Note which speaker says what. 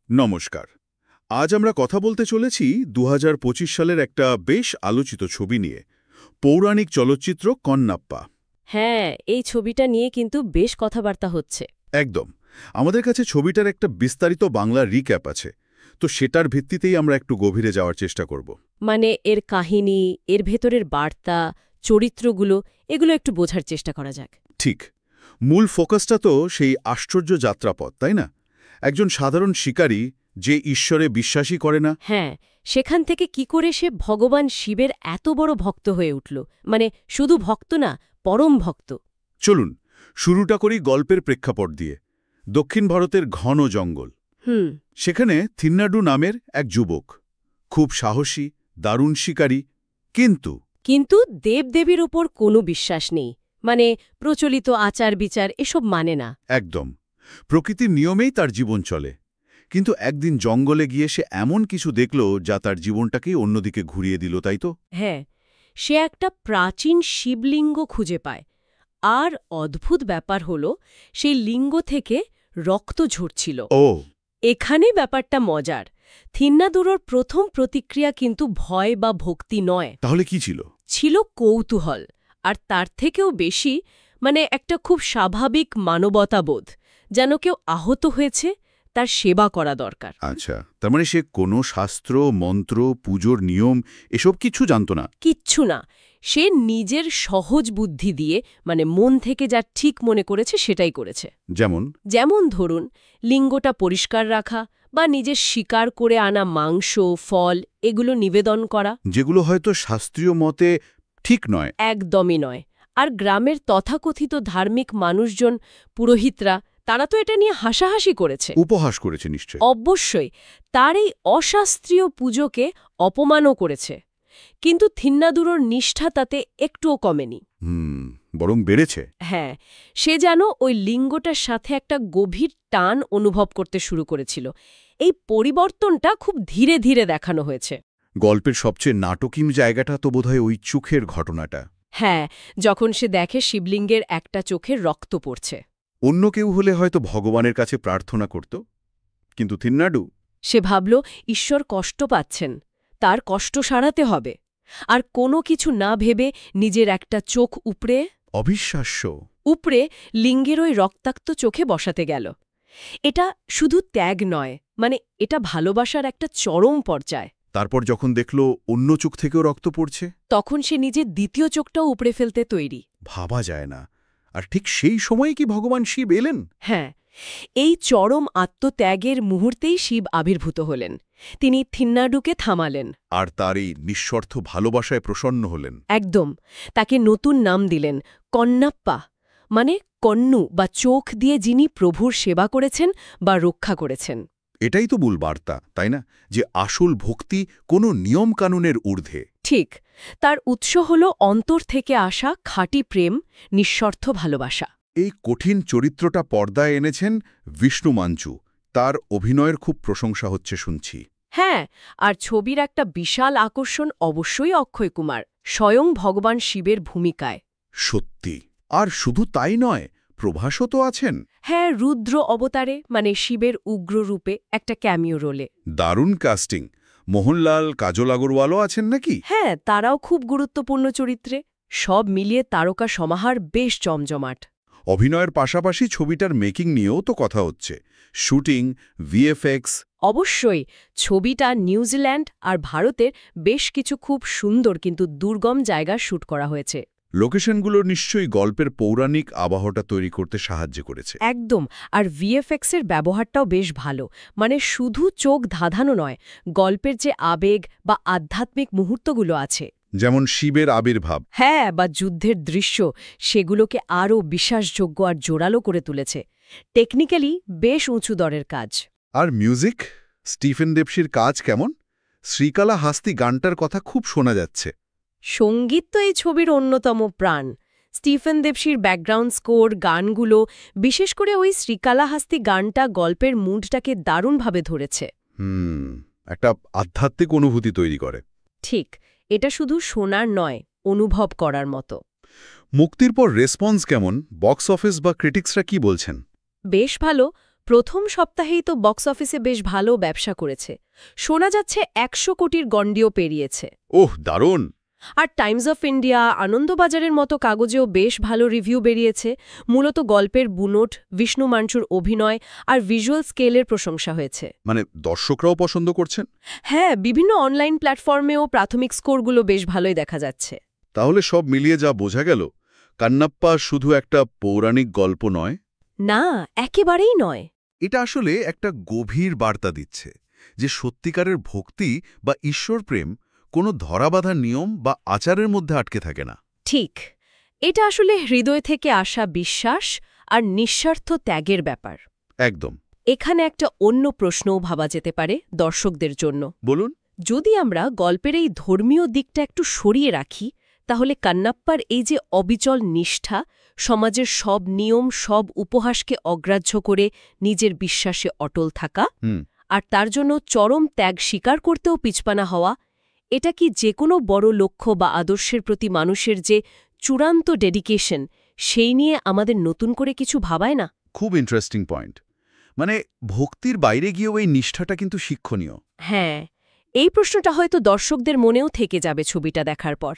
Speaker 1: নমস্কার। আজ আমরা কথা বলতে চলেছি ২০২৫ সালের একটা বেশ আলোচিত ছবি নিয়ে, পৌরাণিক চলচ্চিত্র কন্নাপ্পা।
Speaker 2: হ্যাঁ, এই ছবিটা নিয়ে কিন্তু বেশ কথাবার্তা হচ্ছে।
Speaker 1: একদম। আমাদের কাছে ছবিটার একটা বিস্তারিত বাংলা রিক্যাপ আছে, তো সেটার ভিত্তিতেই আমরা একটু গভীরে যাওয়ার চেষ্টা করব।
Speaker 2: মানে এর কাহিনী, এর ভেতরের বার্তা, চরিত্রগুলো এগুলো একটু বোঝার চেষ্টা করা যাক।
Speaker 1: ঠিক। মূল ফোকাসটা তো সেই আশ্চর্য যাত্রাপথ, তাই না? একজন সাধারণ শিকারী যে ঈশ্বরে বিশ্বাসই করে না।
Speaker 2: হ্যাঁ, সেখান থেকে কি করে সে ভগবান শিবের এত বড় ভক্ত হয়ে উঠল, মানে শুধু ভক্ত না, পরম ভক্ত।
Speaker 1: চলুন শুরুটা করি গল্পের প্রেক্ষাপট দিয়ে। দক্ষিণ ভারতের ঘন জঙ্গল। সেখানে থিন্নাডু নামের এক যুবক, খুব সাহসী, দারুণ শিকারী, কিন্তু
Speaker 2: দেবদেবীর ওপর কোনো বিশ্বাস নেই, মানে প্রচলিত আচার বিচার এসব মানে না।
Speaker 1: একদম প্রকৃতির নিয়মেই তার জীবন চলে। কিন্তু একদিন জঙ্গলে গিয়ে সে এমন কিছু দেখল যা তার জীবনটাকেই অন্যদিকে ঘুরিয়ে দিল, তাই তো?
Speaker 2: হ্যাঁ, সে একটা প্রাচীন শিবলিঙ্গ খুঁজে পায়। আর অদ্ভুত ব্যাপার হলো, সেই লিঙ্গ থেকে রক্ত ঝরছিল।
Speaker 1: ও,
Speaker 2: এখানেই ব্যাপারটা মজার। থিন্নাদুরোর প্রথম প্রতিক্রিয়া কিন্তু ভয় বা ভক্তি নয়,
Speaker 1: তাহলে কি ছিল?
Speaker 2: ছিল কৌতূহল। আর তার থেকেও বেশি, মানে একটা খুব স্বাভাবিক মানবতাবোধ, যেন কেউ আহত হয়েছে, তার সেবা করা দরকার।
Speaker 1: আচ্ছা, তার মানে সে কোনো শাস্ত্র, মন্ত্র, পুজোর নিয়ম এসব কিছু জানত না?
Speaker 2: কিচ্ছু না। সে নিজের সহজ বুদ্ধি দিয়ে, মানে মন থেকে যা ঠিক মনে করেছে সেটাই করেছে।
Speaker 1: যেমন?
Speaker 2: যেমন ধরুন, লিঙ্গটা পরিষ্কার রাখা বা নিজের শিকার করে আনা মাংস, ফল এগুলো নিবেদন করা।
Speaker 1: যেগুলো হয়তো শাস্ত্রীয় মতে ঠিক নয়।
Speaker 2: একদমই নয়। আর গ্রামের তথাকথিত ধার্মিক মানুষজন, পুরোহিতরা, তারা তো এটা নিয়ে হাসাহাসি করেছে।
Speaker 1: উপহাস করেছে নিশ্চয়।
Speaker 2: অবশ্যই তার এই অশাস্ত্রীয় পুজোকে অপমানও করেছে। কিন্তু থিন্নাদুরোর নিষ্ঠা তাতে একটুও কমেনি।
Speaker 1: বরং বেড়েছে।
Speaker 2: হ্যাঁ, সে যেন ওই লিঙ্গটার সাথে একটা গভীর টান অনুভব করতে শুরু করেছিল। এই পরিবর্তনটা খুব ধীরে ধীরে দেখানো হয়েছে।
Speaker 1: গল্পের সবচেয়ে নাটকীয় জায়গাটা তো বোধহয় ওই চোখের ঘটনাটা।
Speaker 2: হ্যাঁ, যখন সে দেখে শিবলিঙ্গের একটা চোখের রক্ত পড়ছে।
Speaker 1: অন্য কেউ হলে হয়তো ভগবানের কাছে প্রার্থনা করত, কিন্তু থিন্নাডু?
Speaker 2: সে ভাবল ঈশ্বর কষ্ট পাচ্ছেন, তার কষ্ট সারাতে হবে। আর কোনো কিছু না ভেবে নিজের একটা চোখ উপড়ে
Speaker 1: অবিশ্বাস্য।
Speaker 2: লিঙ্গের ওই রক্তাক্ত চোখে বসাতে গেল। এটা শুধু ত্যাগ নয়, মানে এটা ভালোবাসার একটা চরম পর্যায়।
Speaker 1: তারপর যখন দেখল অন্য চোখ থেকেও রক্ত পড়ছে,
Speaker 2: তখন সে নিজের দ্বিতীয় চোখটাও উপড়ে ফেলতে তৈরি।
Speaker 1: ভাবা যায় না। আর ঠিক সেই সময়ে কি ভগবান শিব এলেন?
Speaker 2: হ্যাঁ, এই চরম আত্মত্যাগের মুহূর্তেই শিব আবির্ভূত হলেন। তিনি থিন্নাডুকে থামালেন।
Speaker 1: আর তার এই নিঃস্বার্থ ভালোবাসায় প্রসন্ন হলেন।
Speaker 2: একদম। তাকে নতুন নাম দিলেন কন্নাপ্পা, মানে কন্নু বা চোখ দিয়ে যিনি প্রভুর সেবা করেছেন বা রক্ষা করেছেন।
Speaker 1: এটাই তো মূল বার্তা, তাই না? যে আসল ভক্তি কোনো নিয়মকানুনের ঊর্ধ্বে।
Speaker 2: ঠিক। তার উৎস হল অন্তর থেকে আসা খাঁটি প্রেম, নিঃস্বার্থ ভালোবাসা।
Speaker 1: এই কঠিন চরিত্রটা পর্দায় এনেছেন বিষ্ণু মাঞ্চু। তার অভিনয়ের খুব প্রশংসা হচ্ছে শুনছি।
Speaker 2: হ্যাঁ, আর ছবির একটা বিশাল আকর্ষণ অবশ্যই অক্ষয় কুমার, স্বয়ং ভগবান শিবের ভূমিকায়।
Speaker 1: সত্যি। আর শুধু তাই নয়, প্রভাসও তো আছেন।
Speaker 2: হ্যাঁ, রুদ্র অবতারে, মানে শিবের উগ্র রূপে একটা ক্যামিও রোলে।
Speaker 1: দারুণ কাস্টিং। মোহনলাল, কাজল আগরওয়ালও আছেন নাকি?
Speaker 2: হ্যাঁ, তারাও খুব গুরুত্বপূর্ণ চরিত্রে। সব মিলিয়ে তারকা সমাহার বেশ জমজমাট।
Speaker 1: অভিনয়ের পাশাপাশি ছবিটার মেকিং নিয়েও তো কথা হচ্ছে। Shooting, VFX.
Speaker 2: অবশ্যই। ছবিটা নিউজিল্যান্ড আর ভারতের বেশ কিছু খুব সুন্দর কিন্তু দুর্গম জায়গা শ্যুট করা হয়েছে।
Speaker 1: লোকেশনগুলো নিশ্চয়ই গল্পের পৌরাণিক আবহাওয়াটা তৈরি করতে সাহায্য করেছে।
Speaker 2: একদম। আর ভিএফএক্সের ব্যবহারটাও বেশ ভালো, মানে শুধু চোখ ধাঁধানো নয়, গল্পের যে আবেগ বা আধ্যাত্মিক মুহূর্তগুলো আছে,
Speaker 1: যেমন শিবের আবির্ভাব।
Speaker 2: হ্যাঁ, বা যুদ্ধের দৃশ্য, সেগুলোকে আরও বিশ্বাসযোগ্য আর জোরালো করে তুলেছে। টেকনিক্যালি বেশ উঁচু দরের কাজ।
Speaker 1: আর মিউজিক? স্টিফেন দেবশির কাজ কেমন? শ্রীকালাহাস্তি গানটার কথা খুব শোনা যাচ্ছে।
Speaker 2: সঙ্গীত তো এই ছবির অন্যতম প্রাণ। স্টিফেন দেবশির ব্যাকগ্রাউন্ড স্কোর, গানগুলো, বিশেষ করে ওই শ্রীকালাহাস্তি গানটা গল্পের মুডটাকে দারুণভাবে ধরেছে।
Speaker 1: একটা আধ্যাত্মিক অনুভূতি তৈরি করে।
Speaker 2: ঠিক। এটা শুধু শোনার নয়, অনুভব করার মতো।
Speaker 1: মুক্তির পর রেসপন্স কেমন? বক্স অফিস বা ক্রিটিক্সরা কি বলছেন?
Speaker 2: বেশ ভালো। প্রথম সপ্তাহেই তো বক্স অফিসে বেশ ভালো ব্যবসা করেছে। শোনা যাচ্ছে 100 কোটির গণ্ডিও পেরিয়েছে।
Speaker 1: ওহ, দারুণ!
Speaker 2: আর টাইমস অফ ইন্ডিয়া, আনন্দবাজারের মতো কাগজেও বেশ ভালো রিভিউ বেরিয়েছে। মূলত গল্পের বুনট, বিষ্ণু মাঞ্চুর অভিনয় আর ভিজুয়াল স্কেলের প্রশংসা হয়েছে।
Speaker 1: মানে দর্শকরাও পছন্দ করছেন?
Speaker 2: হ্যাঁ, বিভিন্ন অনলাইন প্ল্যাটফর্মেও প্রাথমিক স্কোরগুলো বেশ ভালোই দেখা যাচ্ছে।
Speaker 1: তাহলে সব মিলিয়ে যা বোঝা গেল, কান্নাপ্পা শুধু একটা পৌরাণিক গল্প নয়।
Speaker 2: না, একেবারেই নয়।
Speaker 1: এটা আসলে একটা গভীর বার্তা দিচ্ছে যে সত্যিকারের ভক্তি বা ঈশ্বরপ্রেম কোনো ধরাবাঁধা নিয়ম বা আচারের মধ্যে আটকে থাকে না।
Speaker 2: ঠিক, এটা আসলে হৃদয় থেকে আসা বিশ্বাস আর নিঃস্বার্থ ত্যাগের ব্যাপার।
Speaker 1: একদম।
Speaker 2: এখানে একটা অন্য প্রশ্নও ভাবা যেতে পারে দর্শকদের জন্য।
Speaker 1: বলুন।
Speaker 2: যদি আমরা গল্পের এই ধর্মীয় দিকটা একটু সরিয়ে রাখি, তাহলে কান্নাপ্পার এই যে অবিচল নিষ্ঠা, সমাজের সব নিয়ম, সব উপহাসকে অগ্রাহ্য করে নিজের বিশ্বাসে অটল থাকা, আর তার জন্য চরম ত্যাগ স্বীকার করতেও পিছপানা হওয়া, এটা কি যে কোনো বড় লক্ষ্য বা আদর্শের প্রতি মানুষের যে চূড়ান্ত ডেডিকেশন, সেই নিয়ে আমাদের নতুন করে কিছু ভাবায় না?
Speaker 1: খুব ইন্টারেস্টিং পয়েন্ট। মানে ভক্তির বাইরে গিয়েও এই নিষ্ঠাটা কিন্তু শিক্ষণীয়।
Speaker 2: হ্যাঁ, এই প্রশ্নটা হয়তো দর্শকদের মনেও থেকে যাবে ছবিটা দেখার পর।